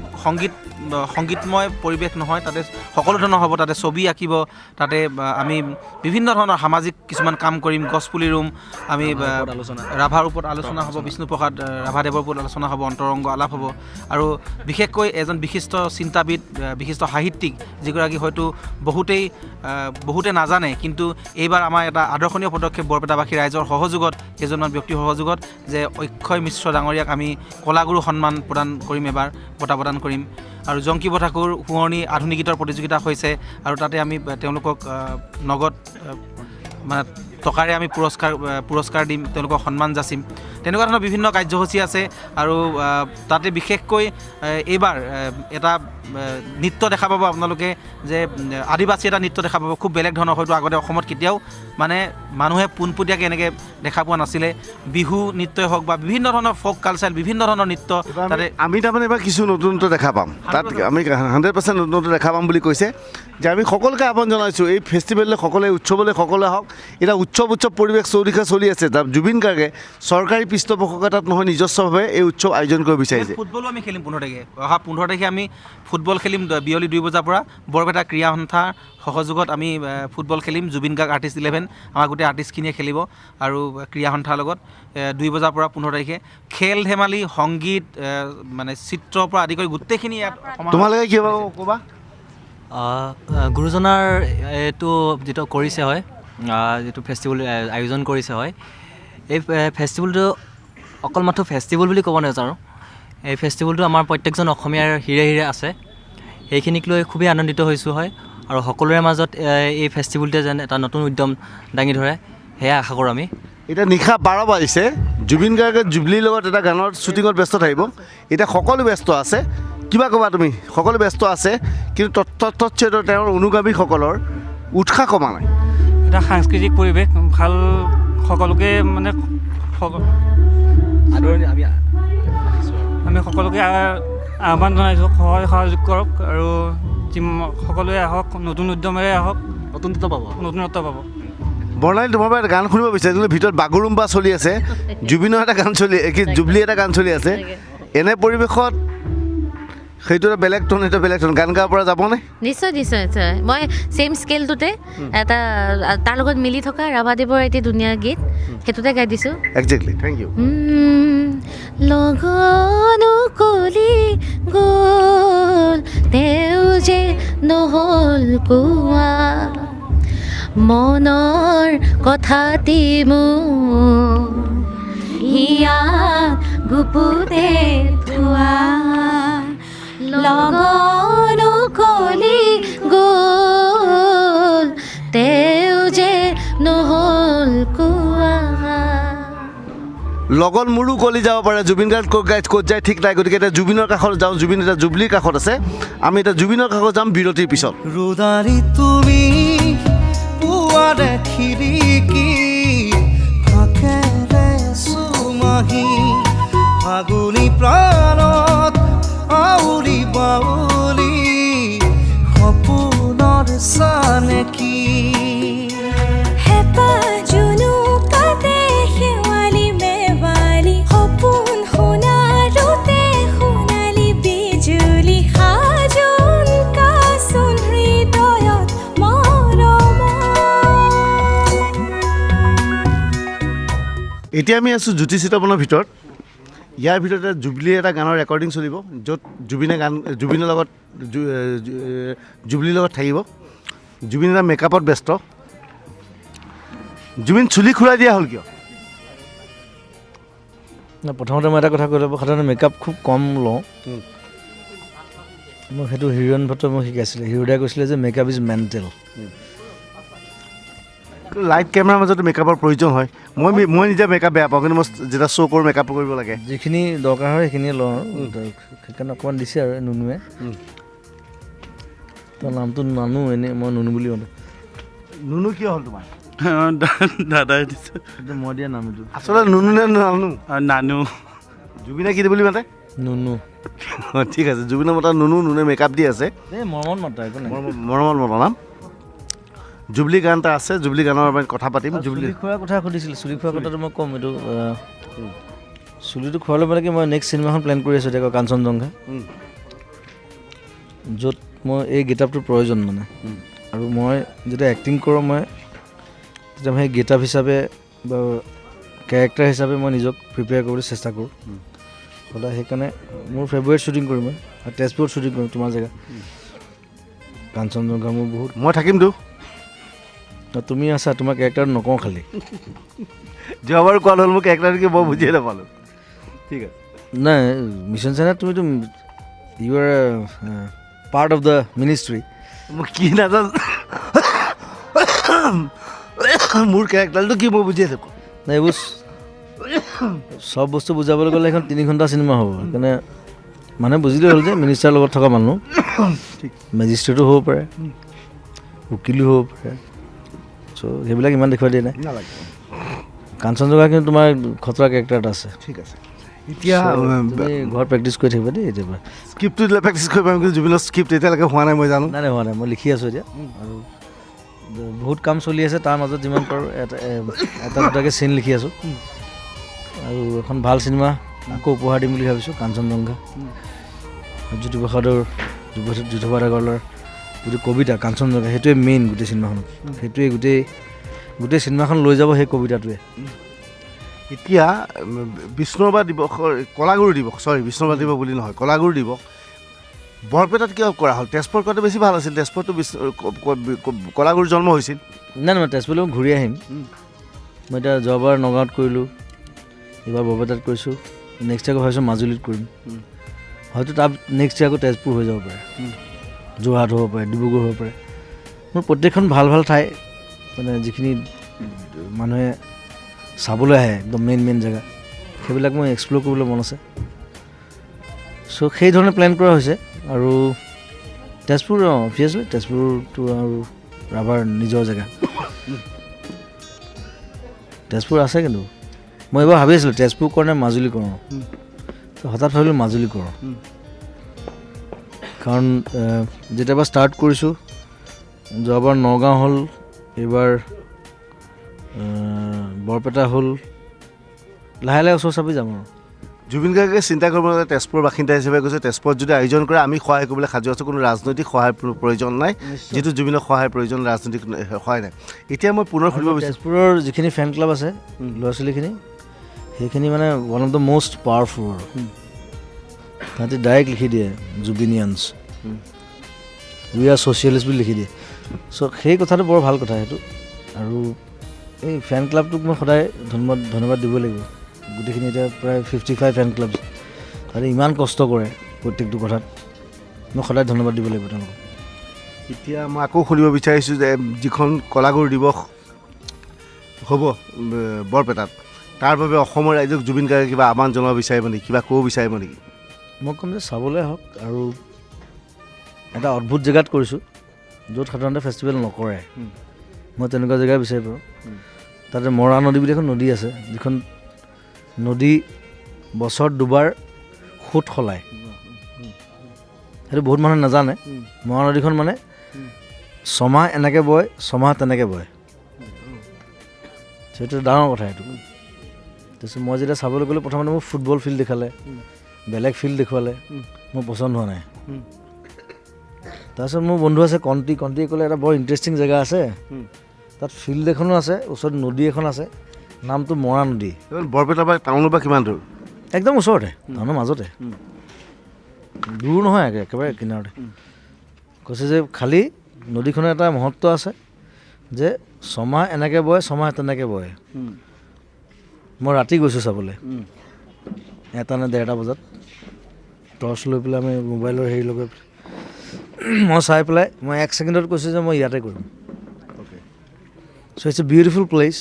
সংগীতময় পৰিৱেশ নহয় তাতে সকলো ধৰণৰ হ'ব তাতে ছবি আঁকিব তাতে আমি বিভিন্ন ধৰণৰ সামাজিক কিছুমান কাম কৰিম গছপুলি ৰুম আমি ৰাভাৰ ওপৰত আলোচনা হ'ব বিষ্ণুপ্ৰসাদ ৰাভাদেৱৰ ওপৰত আলোচনা হ'ব অন্তৰংগ আলাপ হ'ব আৰু বিশেষকৈ এজন বিশিষ্ট চিন্তাবিদ বিশিষ্ট সাহিত্যিক যিগৰাকী হয়তো বহুতে নাজানে কিন্তু এইবাৰ আমাৰ এটা আদৰ্শনীয় পদক্ষেপ বৰপেটাবাসী ৰাইজৰ সহযোগত কেইজনমান ব্যক্তিৰ সহযোগত যে অক্ষয় মিশ্ৰ ডাঙৰীয়াক আমি কলাগুৰু সন্মান প্ৰদান কৰিম এবাৰ বঁটা প্ৰদান কৰিম আৰু জংকী বঠাকুৰ শুৱনি আধুনিক গীতৰ প্ৰতিযোগিতা হৈছে আৰু তাতে আমি তেওঁলোকক নগদ মানে টকাৰে আমি পুৰস্কাৰ দিম তেওঁলোকক সন্মান যাচিম তেনেকুৱা ধৰণৰ বিভিন্ন কাৰ্যসূচী আছে আৰু তাতে বিশেষকৈ এইবাৰ এটা নৃত্য দেখা পাব আপোনালোকে যে আদিবাসী এটা নৃত্য দেখা পাব খুব বেলেগ ধৰণৰ হয়তো আগতে অসমত কেতিয়াও মানে মানুহে পোনপটীয়াকৈ এনেকৈ দেখা পোৱা নাছিলে বিহু নৃত্যই হওক বা বিভিন্ন ধৰণৰ ফ'ক কালচাৰ বিভিন্ন ধৰণৰ নৃত্য তাতে আমি তাৰমানে এইবাৰ কিছু নতুনত্ব দেখা পাম তাত আমি 100% নতুনত্ব দেখা পাম বুলি কৈছে যে আমি সকলোকে আহ্বান জনাইছোঁ এই ফেষ্টিভেললৈ সকলোৱে উৎসৱলৈ সকলোৱে হওক এটা উৎসৱ পৰিৱেশ চৌদিশে চলি আছে জুবিন গাৰ্গে চৰকাৰী পৃষ্ঠপোষকতাত নহয় নিজস্বভাৱে এই উৎসৱ আয়োজন কৰিব বিচাৰিছে ফুটবলো আমি খেলিম 15 তাৰিখে অহা 15 তাৰিখে আমি ফুটবল খেলিম বিয়লি 2 বজাৰ পৰা বৰপেটা ক্ৰীড়া সন্থাৰ সহযোগত আমি ফুটবল খেলিম জুবিন গাৰ্গ আৰ্টিষ্ট 11 আমাৰ গোটেই আৰ্টিষ্টখিনিয়ে খেলিব আৰু ক্ৰীড়া সন্থাৰ লগত 2 বজাৰ পৰা 15 তাৰিখে খেল ধেমালি সংগীত মানে চিত্ৰৰ পৰা আদি কৰি গোটেইখিনি ইয়াত তোমালোকে কি ক'বা গুৰুজনাৰ এইটো যিটো কৰিছে হয় যিটো ফেষ্টিভেল আয়োজন কৰিছে হয় এই ফেষ্টিভেলটো অকল মাত্ৰ ফেষ্টিভেল বুলি ক'ব নাজানো এই ফেষ্টিভেলটো আমাৰ প্ৰত্যেকজন অসমীয়াৰ হিৰে হিৰে আছে সেইখিনিক লৈ খুবেই আনন্দিত হৈছোঁ হয় আৰু সকলোৰে মাজত এই ফেষ্টিভেলটোৱে যেন এটা নতুন উদ্যম দাঙি ধৰে সেয়া আশা কৰোঁ আমি এতিয়া নিশা 12 বাজিছে জুবিন গাৰ্গে জুবলিৰ লগত এটা গানৰ শ্বুটিঙত ব্যস্ত থাকিব এতিয়া সকলো ব্যস্ত আছে কিবা ক'বা তুমি সকলো ব্যস্ত আছে কিন্তু তৎসত্ত্বেও তেওঁৰ অনুগামীসকলৰ উৎসাহ কমা নাই এটা সাংস্কৃতিক পৰিৱেশ ভাল সকলোকে মানে আমি সকলোকে আহ্বান জনাইছোঁ সহায় সহযোগ কৰক আৰু সকলোৱে আহক নতুন উদ্যমেৰে আহক নতুনত্ব পাব বৰ্ণালী তোমাৰ পৰা এটা গান শুনিব বিচাৰিছিলোঁ ভিতৰত বাগৰুম্বা চলি আছে জুবিনৰ এটা গান জুবলি এটা গান চলি আছে এনে পৰিৱেশত সেইটো এটা বেলেগ টন এটা বেলেগ টন গান গাব পৰা যাবনে নিশ্চয় মই ছেইম স্কেলটোতে এটা তাৰ লগত মিলি থকা ৰাভাদেৱৰ এটি ধুনীয়া গীত সেইটোতে গাই দিছোঁ একজেক্টলি থেংক ইউ লগনো কলি গ'ল তেওঁ যে নহ'ল কোৱা মনৰ কথাটি মোৰ হিয়াত গুপুতে থোৱা লগনো কলি গ'ল তেওঁ যে নহ'ল কোৱা লগত মোৰো কলি যাব পাৰে জুবিন গাৰ্গ ক'ত যায় ঠিক নাই গতিকে এতিয়া জুবিনৰ কাষত যাওঁ জুবিন এতিয়া জুবলিৰ কাষত আছে আমি এতিয়া জুবিনৰ কাষত যাম বিৰতিৰ পিছত ৰুদাৰি তুমি পুৱাৰে খিৰিকী ফাকেৰে চুমাহি ফাগুনী প্ৰাণত আউলি বাউলি সপোনৰ চানেকি হেঁপাহ জুনুকাতে শেৱালি মেৱালি সপোন সোণাৰুতে সোণালী বিজুলী সাজোন কাচোন হৃদয়ত মৰম এতিয়া আমি আছোঁ জ্যোতি চিত্ৰপনৰ ভিতৰত ইয়াৰ ভিতৰতে জুবলিৰ এটা গানৰ ৰেকৰ্ডিং চলিব য'ত জুবিনৰ লগত জুবলিৰ লগত থাকিব জুবিন এটা মেকআপত ব্যস্ত জুবিন চুলি খুৰাই দিয়া হ'ল কিয় প্ৰথমতে মই এটা কথা কৈ ল'ব সাধাৰণতে মেকআপ খুব কম লওঁ মোক সেইটো হিৰোইন ভট্টই মোক শিকাইছিলে হিৰোদাই কৈছিলে যে মেকআপ ইজ মেণ্টেল লাইট কেমেৰাৰ মাজতো মেকআপৰ প্ৰয়োজন হয় মই নিজে মেকআপ বেয়া পাওঁ কিন্তু মই যেতিয়া শ্ব' কৰোঁ মেকআপ কৰিব লাগে যিখিনি দৰকাৰ হয় সেইখিনিয়ে লওঁ আৰু সেইকাৰণে অকণমান দিছে আৰু নুনুৱে তাৰ নামটো নানো এনেই মই নুনু বুলি কওঁ নুনু কিয় হ'ল তোমাৰ দাদাই দিছে মই দিয়া নাম এইটো আচলতে নুনু নে নানু নানু জুবিনে কি বুলি মাতে নুনু ঠিক আছে জুবিনৰ মতা নুনুৱে মেকআপ দি আছে এই মৰমত মাতা একো নাই মৰমত মতা নাম জুবলি গান এটা আছে জুবলি গানৰ বাবে কথা পাতিম চুলি খোৱাৰ কথা সুধিছিল চুলি খোৱাৰ কথাটো মই ক'ম এইটো চুলিটো খোৱালৈ মানে কি মই নেক্সট চিনেমাখন প্লেন কৰি আছোঁ এতিয়া কাঞ্চনজংঘা য'ত মই এই গেটআপটোৰ প্ৰয়োজন মানে আৰু মই যেতিয়া এক্টিং কৰোঁ মই তেতিয়া সেই গেটআপ হিচাপে বা কেৰেক্টাৰ হিচাপে মই নিজক প্ৰিপেয়াৰ কৰিবলৈ চেষ্টা কৰোঁ সদায় সেইকাৰণে মোৰ ফেব্ৰুৱাৰীত শ্বুটিং কৰিম মই আৰু তেজপুৰত শ্বুটিং কৰিম তোমাৰ জেগা কাঞ্চনজংঘা মোৰ বহুত মই থাকিমতো তুমি আছা তোমাৰ কেৰেক্টাৰ নকওঁ খালি যোৱাবাৰ কোৱা হ'ল মোৰ কেৰেক্টাৰটো কি মই বুজিয়ে নাপালোঁ ঠিক আছে নাই মিছন চাইনাত তুমিতো you are part of the ministry মই কি নাজানো মোৰ কেৰেক্টাৰটো কি মই বুজি থাকোঁ নাই এইবোৰ চব বস্তু বুজাবলৈ গ'লে এখন 3 ঘণ্টা চিনেমা হ'ব সেইকাৰণে মানে বুজিলেই হ'ল যে মিনিষ্টাৰৰ লগত থকা মানুহ মেজিষ্ট্ৰেটো হ'ব পাৰে উকিলো হ'ব পাৰে চ' সেইবিলাক ইমান দেখুৱাই দিয়া নাই কাঞ্চনজংঘা কিন্তু তোমাৰ খতৰা কেৰেক্টাৰ এটা আছে ঠিক আছে এতিয়া তুমি ঘৰত প্ৰেক্টিচ কৰি থাকিবা দেই এতিয়াৰ পৰা স্ক্ৰিপ্টটো দিলে প্ৰেক্টিচ কৰিব পাৰিম কিন্তু জুবিনৰ স্ক্ৰিপ্ট এতিয়ালৈকে হোৱা নাই মই জানো নাই হোৱা নাই মই লিখি আছোঁ এতিয়া আৰু বহুত কাম চলি আছে তাৰ মাজত যিমান পাৰোঁ এটা দুটাকৈ চিন লিখি আছোঁ আৰু এখন ভাল চিনেমা আকৌ উপহাৰ দিম বুলি ভাবিছোঁ কাঞ্চনজংঘা জ্যোতিপ্ৰসাদৰ জ্যোতিপ্ৰসাদ আগৰৱালাৰ যিটো কবিতা কাঞ্চনজংঘা সেইটোৱে মেইন গোটেই চিনেমাখনত সেইটোৱে গোটেই চিনেমাখন লৈ যাব সেই কবিতাটোৱে এতিয়া বিষ্ণুৰাভা দিৱসৰ কলাগুৰু দিৱস বুলি নহয় কলাগুৰু দিৱস বৰপেটাত কিয় কৰা হ'ল তেজপুৰত কৰাটো বেছি ভাল আছিল তেজপুৰতো কলাগুৰুৰ জন্ম হৈছিল নাই নাই তেজপুৰলৈ মই ঘূৰি আহিম মই এতিয়া যোৱাবাৰ নগাঁৱত কৰিলোঁ এইবাৰ বৰপেটাত কৰিছোঁ নেক্সট আকৌ ভাবিছোঁ মাজুলীত কৰিম হয়তো তাৰ নেক্সট আকৌ তেজপুৰ হৈ যাব পাৰে যোৰহাট হ'ব পাৰে ডিব্ৰুগড় হ'ব পাৰে মোৰ প্ৰত্যেকখন ভাল ভাল ঠাই মানে যিখিনি মানুহে চাবলৈ আহে একদম মেইন জেগা সেইবিলাক মই এক্সপ্ল'ৰ কৰিবলৈ মন আছে চ' সেইধৰণে প্লেন কৰা হৈছে আৰু তেজপুৰ অভিয়াছলি তেজপুৰটো আৰু ৰাভাৰ নিজৰ জেগা তেজপুৰ আছে কিন্তু মই এইবাৰ ভাবি আছিলোঁ তেজপুৰ কৰোঁ নে মাজুলী কৰোঁ হঠাৎ ভাবিলোঁ মাজুলী কৰোঁ কাৰণ যেতিয়াবা ষ্টাৰ্ট কৰিছোঁ যোৱাবাৰ নগাঁও হ'ল এইবাৰ বৰপেটা হ'ল লাহে লাহে ওচৰ চাপি যাম আৰু জুবিন গাৰ্গে চিন্তা কৰিব নালাগে তেজপুৰৰ বাসিন্দা হিচাপে কৈছে তেজপুৰত যদি আয়োজন কৰে আমি সহায় কৰিবলৈ সাজু আছোঁ কোনো ৰাজনৈতিক সহায়ৰ প্ৰয়োজন নাই যিটো জুবিনৰ সহায়ৰ প্ৰয়োজন ৰাজনৈতিক সহায় নাই এতিয়া মই পুনৰ সুধিব বিচাৰিছোঁ তেজপুৰৰ যিখিনি ফেন ক্লাব আছে ল'ৰা ছোৱালীখিনি সেইখিনি মানে one of the most powerful তাহাঁতি ডাইৰেক্ট লিখি দিয়ে জুবিনিয়ানছ উই আৰ ছ'চিয়েলিষ্ট বুলি লিখি দিয়ে চ' সেই কথাটো বৰ ভাল কথা সেইটো আৰু এই ফেন ক্লাবটোক মই সদায় ধন্যবাদ দিব লাগিব গোটেইখিনি এতিয়া প্ৰায় 55 ফেন ক্লাব তাতে ইমান কষ্ট কৰে প্ৰত্যেকটো কথাত মই সদায় ধন্যবাদ দিব লাগিব তেওঁলোকক এতিয়া মই আকৌ সুধিব বিচাৰিছোঁ যে যিখন কলাগুৰু দিৱস হ'ব বৰপেটাত তাৰ বাবে অসমৰ ৰাইজক জুবিন গাৰ্গে কিবা আহ্বান জনাব বিচাৰিব নেকি কিবা ক'ব বিচাৰিব নেকি মই ক'ম যে চাবলৈ আহক আৰু এটা অদ্ভুত জেগাত কৰিছোঁ য'ত সাধাৰণতে ফেষ্টিভেল নকৰে মই তেনেকুৱা জেগাই বিচাৰি পাৰোঁ তাতে মৰা নদী বুলি এখন নদী আছে যিখন নদী বছৰত দুবাৰ সোঁত সলায় সেইটো বহুত মানুহে নাজানে মৰা নদীখন মানে ছমাহ এনেকৈ বয় ছমাহ তেনেকৈ বয় সেইটো ডাঙৰ কথা সেইটো তাৰপিছত মই যেতিয়া চাবলৈ গ'লোঁ প্ৰথমতে মোক ফুটবল ফিল্ড দেখালে বেলেগ ফিল্ড দেখুৱালে মোৰ পচন্দ হোৱা নাই তাৰপিছত মোৰ বন্ধু আছে কণ্টিয়ে ক'লে এটা বৰ ইণ্টাৰেষ্টিং জেগা আছে তাত ফিল্ড এখনো আছে ওচৰত নদী এখন আছে নামটো মৰা নদী বৰপেটাৰ পৰা টাউনৰ পৰা কিমান দূৰ একদম ওচৰতে টাউনৰ মাজতে দূৰ নহয় একেবাৰে কিনাৰতে কৈছে যে খালী নদীখনৰ এটা মহত্ব আছে যে ছমাহ এনেকৈ বয় ছমাহ তেনেকৈ বয় মই ৰাতি গৈছোঁ চাবলৈ 1 নে 1:30 বজাত টৰ্চ লৈ পেলাই আমি মোবাইলৰ হেৰি লগাই মই চাই পেলাই মই 1 ছেকেণ্ডত কৈছোঁ যে মই ইয়াতে কৰিম চ' ইটছ এ বিউটিফুল প্লেচ।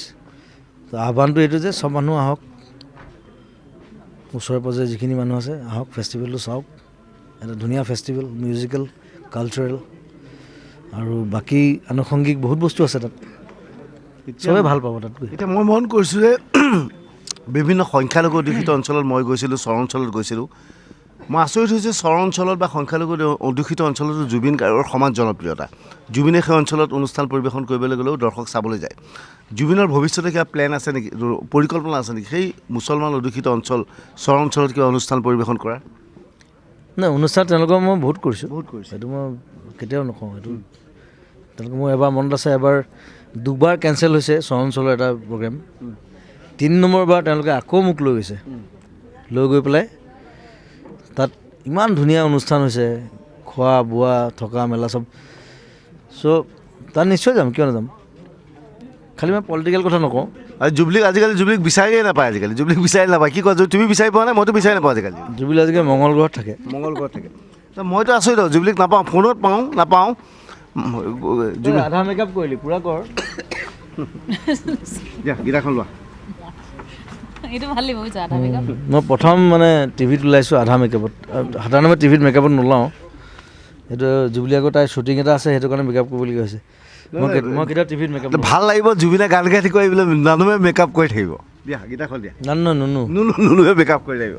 তো আহ্বানটো এইটো যে চব মানুহ আহক, ওচৰে পাঁজৰে যিখিনি মানুহ আছে আহক, ফেষ্টিভেলটো চাওক। এটা ধুনীয়া ফেষ্টিভেল, মিউজিকেল, কালচাৰেল আৰু বাকী আনুষংগিক বহুত বস্তু আছে তাত, চবেই ভাল পাব তাত গৈ। এতিয়া মই মন কৰিছোঁ যে বিভিন্ন সংখ্যালঘু অধ্যুষিত অঞ্চলত মই গৈছিলোঁ, চৰ অঞ্চলত গৈছিলোঁ। মই আচৰিত হৈছোঁ চৰ অঞ্চলত বা সংখ্যালঘু অধ্যুষিত অঞ্চলতো জুবিন গাৰ্গৰ সমান জনপ্ৰিয়তা। জুবিনে সেই অঞ্চলত অনুষ্ঠান পৰিৱেশন কৰিবলৈ গ'লেও দৰ্শক চাবলৈ যায়। জুবিনৰ ভৱিষ্যতে কিবা প্লেন আছে নেকি, পৰিকল্পনা আছে নেকি সেই মুছলমান অধ্যুষিত অঞ্চল চৰ অঞ্চলত কিবা অনুষ্ঠান পৰিৱেশন কৰাৰ? নাই, অনুষ্ঠান তেওঁলোকৰ মই বহুত কৰিছোঁ, সেইটো মই কেতিয়াও নকওঁ। সেইটো তেওঁলোকে মোৰ এবাৰ মনত আছে, এবাৰ দুবাৰ কেঞ্চেল হৈছে চৰ অঞ্চলৰ এটা প্ৰগ্ৰেম। 3 নম্বৰবাৰ তেওঁলোকে আকৌ মোক লৈ গৈছে, লৈ গৈ পেলাই তাত ইমান ধুনীয়া অনুষ্ঠান হৈছে, খোৱা বোৱা থকা মেলা চব। চ' তাত নিশ্চয় যাম, কিয় নাযাম। খালি মই পলিটিকেল কথা নকওঁ। আৰু জুবলিক আজিকালি জুবলিক বিচাৰিয়ে নাপায়, আজিকালি জুবলিক বিচাৰি নাপায়। কি কোৱা, তুমি বিচাৰি পোৱা নাই? মইতো বিচাৰি নাপাওঁ আজিকালি। জুবিলি আজিকালি মংগল গ্ৰহত থাকে। মংগল গ্ৰহত থাকে। মইতো আচৰিত হওঁ, জুবলিক নাপাওঁ, ফোনত পাওঁ, নাপাওঁ। আধা মেকআপ কৰিলি, পূৰা কৰ। দিয়া গীতাখন লোৱা। মই প্ৰথম মানে টিভিত ওলাইছোঁ আধা মেকআপত। সাধাৰণতে টিভিত মেকআপত নোলাওঁ, সেইটো জুবলি আকৌ তাইৰ শ্বুটিং এটা আছে, সেইটো কাৰণে মেকআপ কৰিবলগীয়া হৈছে। মই কেতিয়াও টিভিত মেকআপ ভাল লাগিব। জুবিনে গান গাই থাকিব, এইবিলাক নানুৱে মেকআপ কৰি থাকিব। দিয়া গীতাখন দিয়া। নুনুৱে মেকআপ কৰি থাকিব।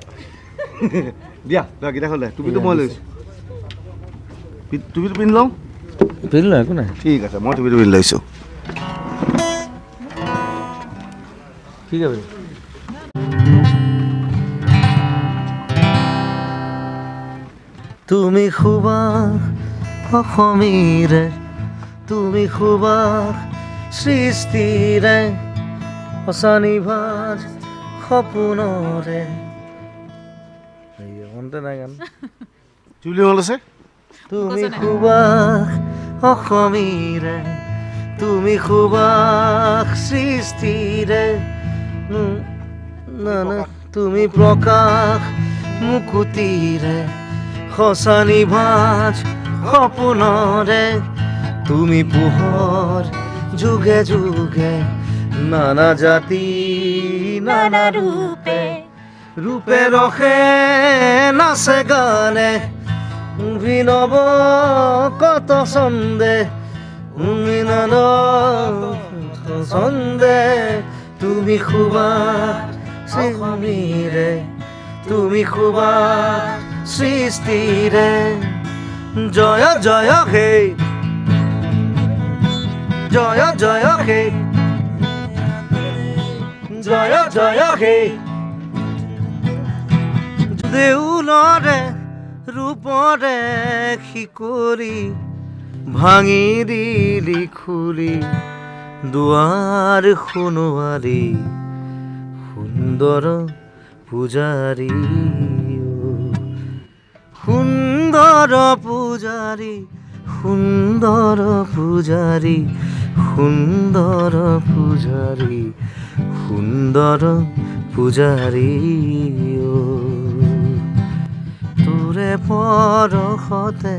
দিয়া গীতাখন দিয়া। টুপিটো মই লৈছোঁ, টুপিটো পিন্ধি লওঁ। পিন্ধি লওঁ, একো নাই। ঠিক আছে, মই টুপিটো পিন্ধি লৈছোঁ। ঠিক আছে। তুমি সুবাস অসমীৰে, তুমি সুবাস সৃষ্টিৰে, সঁচানি ভাজ সপোনৰে। মনতে নাই গান। জুবলি মনত আছে? তুমি সুবাস অসমীৰে, তুমি সুবাস সৃষ্টিৰে, তুমি প্ৰকাশ মুকুতিৰে, সঁচানি ভাজ সপোনৰে, তুমি পোহৰ যুগে যুগে, নানা জাতি নানা ৰূপে, ৰূপে ৰসে নাচে গানে, বিনব কত ছন্দে, মিনন ছন্দে, তুমি সুবাস অসমীৰে, তুমি সুবাস সৃষ্টিৰে, জয় জয় হে, জয় জয় হে, জয় জয় হে। দেউলৰে ৰূপৰে শিকৰি, ভাঙি দিলি খুলি, দুৱাৰ সোণোৱাৰী, সুন্দৰ পূজাৰী, সুন্দৰ পূজাৰী, সুন্দৰ পূজাৰী, সুন্দৰ পূজাৰী, সুন্দৰ পূজাৰী। তোৰে পৰশতে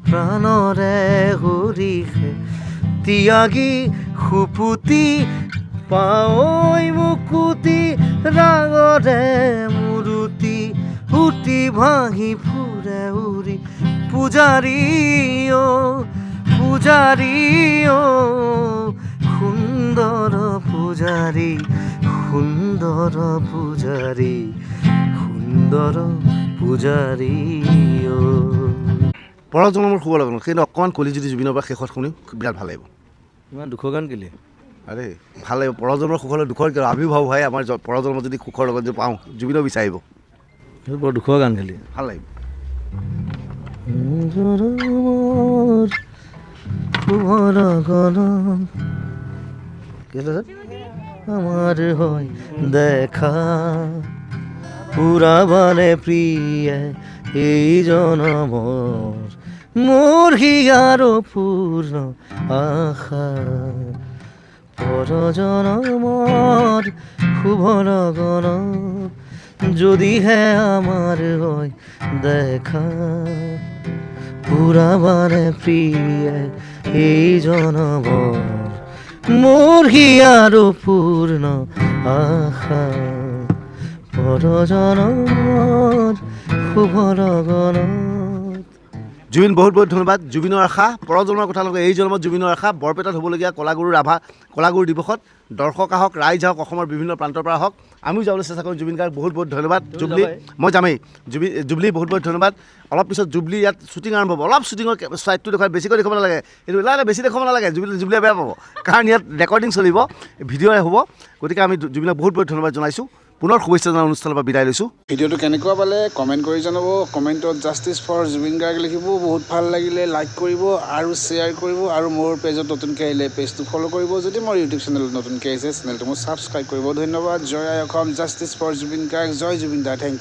প্ৰাণৰে হৰিষে, ত্যাগী সুপুতি পাৱৈ মুকুতি, ৰাগৰে মূৰুতি, উটি ভাঙি ফুৰে উৰি, পূজাৰী অ পূজাৰী অ, সুন্দৰ পূজাৰী, সুন্দৰ পূজাৰী, সুন্দৰ পূজাৰী অ। পৰজন্মৰ শুভ লগ্ন, সেইটো অকণমান কলি যদি জুবিনৰ পৰা শেষত শুনি বিৰাট ভাল লাগিব। ইমান দুখৰ গান কেলে? আৰে ভাল লাগিব। পৰজন্মৰ সুখৰ দুখৰ আবিৰ্ভাৱ হয় আমাৰ পৰজন্ম যদি সুখৰ লগত যদি পাওঁ, জুবিনেও বিচাৰিব। সেইটো বৰ দুখৰ গান খালি, ভাল লাগিব। আমাৰ হয় দেখা পুৰাবানে প্ৰিয় এই জনমৰ, মোৰ হিয়াৰো পূৰ্ণ আশা, পৰজনমৰ শুভ লগন, যদিহে আমাৰ হয় দেখা পুৰাবানে প্ৰিয় এই জনমৰ, মোৰ হিয়াৰো পূৰ্ণ আশা পৰজনৰ শুভ লগনত। জুবিন বহুত বহুত ধন্যবাদ। জুবিনৰ আশা পৰজন্মৰ কথা নকয়, এই জন্মত জুবিনৰ আশা। বৰপেটাত হ'বলগীয়া কলাগুৰু দিৱসত দৰ্শক আহক, ৰাইজ আহক, অসমৰ বিভিন্ন প্ৰান্তৰ পৰা আহক। আমিও যাবলৈ চেষ্টা কৰিম। জুবিন গাৰ্গ বহুত বহুত ধন্যবাদ। জুবলি মই যামেই। জুবলি বহুত বহুত ধন্যবাদ। অলপ পিছত জুবলি ইয়াত শ্বুটিং আৰম্ভ হ'ব। অলপ শ্বুটিঙৰ ছাইডটো দেখুৱাই, বেছিকৈ দেখুৱাব নালাগে, এইটো বেছি দেখুৱাব নালাগে, জুবলিয়ে বেয়া পাব, কাৰণ ইয়াত ৰেকৰ্ডিং চলিব, ভিডিঅ'ই হ'ব। গতিকে আমি জুবিনক বহুত বহুত ধন্যবাদ জনাইছোঁ। পুনৰ শুভেচ্ছা জনাই অনুষ্ঠানৰ পৰা বিদায় লৈছোঁ। ভিডিঅ'টো কেনেকুৱা পালে কমেণ্ট কৰি জনাব। কমেণ্টত জাষ্টিছ ফৰ জুবিন গাৰ্গ লিখিব। বহুত ভাল লাগিলে লাইক কৰিব আৰু শ্বেয়াৰ কৰিব, আৰু মোৰ পেজত নতুনকৈ আহিলে পেজটো ফ'ল' কৰিব। যদি মোৰ ইউটিউব চেনেলত নতুনকৈ আহিছে চেনেলটো মোৰ ছাবস্ক্ৰাইব কৰিব। ধন্যবাদ। জয় আই অসম, জাষ্টিছ ফৰ জুবিন গাৰ্গ, জয় জুবিন দা। Thank U.